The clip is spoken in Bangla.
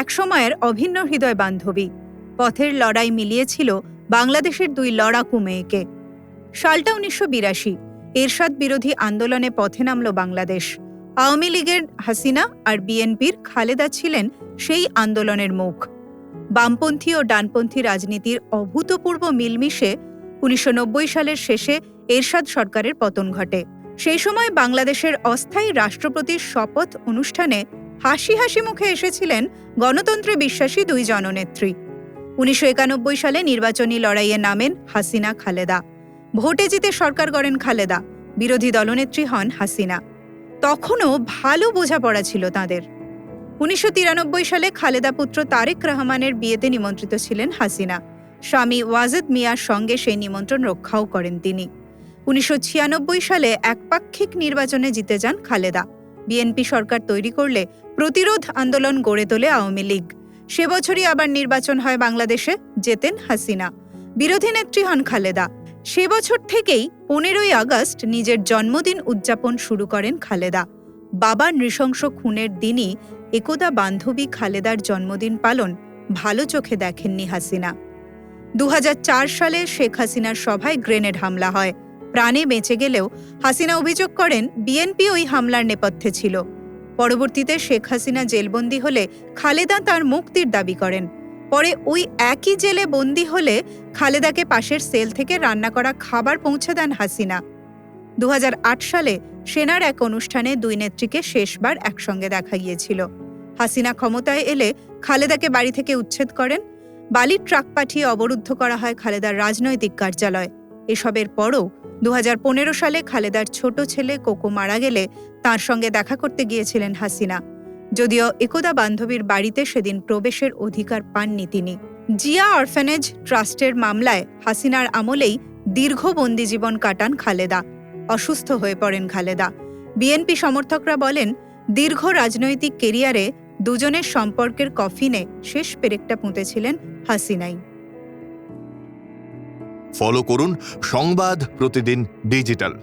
একসময়ের অভিন্ন হৃদয় বান্ধবী। পথের লড়াই মিলিয়েছিল বাংলাদেশের দুই লড়াকু মেয়েকে। সালটা ১৯৮২। এরশাদ বিরোধী আন্দোলনে পথে নামল বাংলাদেশ। আওয়ামী লীগের হাসিনা আর বিএনপির খালেদা ছিলেন সেই আন্দোলনের মুখ। বামপন্থী ও ডানপন্থী রাজনীতির অভূতপূর্ব মিলমিশে ১৯৯০ সালের শেষে এরশাদ সরকারের পতন ঘটে। সেই সময় বাংলাদেশের অস্থায়ী রাষ্ট্রপতির শপথ অনুষ্ঠানে হাসি হাসি মুখে এসেছিলেন গণতন্ত্রে বিশ্বাসী দুই জননেত্রী। ১৯৯১ সালে নির্বাচনী লড়াইয়ে নামেন হাসিনা খালেদা। ভোটে জিতে সরকার গড়েন খালেদা, বিরোধী দলনেত্রী হন হাসিনা। তখনও ভালো বোঝাপড়া ছিল তাঁদের। ১৯৯৩ সালে খালেদা পুত্র তারেক রহমানের বিয়েতে নিমন্ত্রিত ছিলেন হাসিনা। স্বামী ওয়াজেদ মিয়ার সঙ্গে সেই নিমন্ত্রণ রক্ষাও করেন তিনি। ১৯৯৬ সালে একপাক্ষিক নির্বাচনে জিতে যান খালেদা। বিএনপি সরকার তৈরি করলে প্রতিরোধ আন্দোলন গড়ে তোলে আওয়ামী লীগ। সে বছরই আবার নির্বাচন হয় বাংলাদেশে, জেতেন হাসিনা। বিরোধী নেত্রী হন খালেদা। সে বছর থেকেই ১৫ই আগস্ট নিজের জন্মদিন উদযাপন শুরু করেন খালেদা। বাবার নৃশংস খুনের দিনই একদা বান্ধবী খালেদার জন্মদিন পালন ভালো চোখে দেখেননি হাসিনা। ২০০৪ সালে শেখ হাসিনার সভায় গ্রেনেড হামলা হয়। প্রাণে বেঁচে গেলেও হাসিনা অভিযোগ করেন বিএনপি ওই হামলার নেপথ্যে ছিল। পরবর্তীতে শেখ হাসিনা জেলবন্দী হলে খালেদা তার মুক্তির দাবি করেন। পরে ওই একই জেলে বন্দী হলে খালেদাকে পাশের সেল থেকে রান্না করা খাবার পৌঁছে দেন হাসিনা। ২০০৮ সালে সেনার এক অনুষ্ঠানে দুই নেত্রীকে শেষবার একসঙ্গে দেখা গিয়েছিল। হাসিনা ক্ষমতায় এলে খালেদাকে বাড়ি থেকে উচ্ছেদ করেন। বালির ট্রাক পাঠিয়ে অবরুদ্ধ করা হয় খালেদার রাজনৈতিক কার্যালয়। এসবের পরও ২০১৫ সালে খালেদার ছোট ছেলে কোকো মারা গেলে তাঁর সঙ্গে দেখা করতে গিয়েছিলেন হাসিনা। যদিও একদা বান্ধবীর বাড়িতে সেদিন প্রবেশের অধিকার পাননি তিনি। জিয়া অরফানেজ ট্রাস্টের মামলায় হাসিনার আমলেই দীর্ঘ বন্দি জীবন কাটান খালেদা। অসুস্থ হয়ে পড়েন খালেদা। বিএনপি সমর্থকরা বলেন, দীর্ঘ রাজনৈতিক কেরিয়ারে দুজনের সম্পর্কের কফিনে শেষ পেরেকটা পুঁতেছিলেন হাসিনাই। ফলো করুন সংবাদ প্রতিদিন ডিজিটাল।